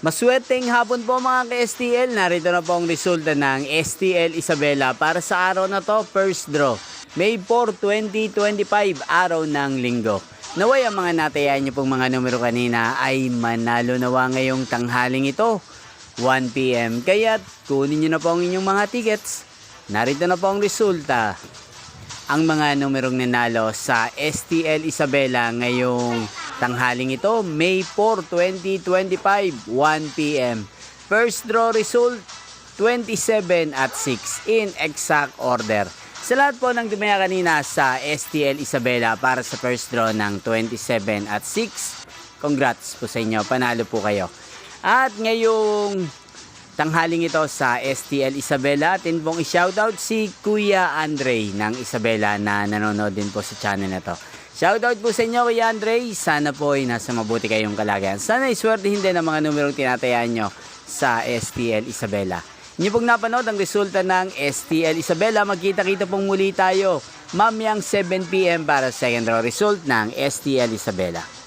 Maswerteng hapon po mga ka-STL. Narito na po ang resulta ng STL Isabela para sa araw na to, first draw. May 4, 2025, araw ng linggo. Naway ang mga natayan niyo pong mga numero kanina ay manalo nawa ngayong tanghaling ito, 1 PM. Kaya kunin niyo na po ang inyong mga tickets. Narito na po ang resulta. Ang mga numerong nanalo sa STL Isabela ngayong tanghaling ito, May 4, 2025, 1 PM. First draw result, 27 at 6 in exact order. Sa lahat po ng dumaya kanina sa STL Isabela para sa first draw ng 27 at 6, congrats po sa inyo, panalo po kayo. At ngayong tanghaling ito sa STL Isabela, atin pong i-shoutout si Kuya Andre ng Isabela na nanonood din po sa channel na to. Shoutout po sa inyo Kuya Andre, sana po ay nasa mabuti kayong kalagayan. Sana iswertihin din ang mga numerong tinatayaan nyo sa STL Isabela. Inyo pong napanood ang resulta ng STL Isabela. Magkita-kita pong muli tayo mamayang 7 PM para sa second draw result ng STL Isabela.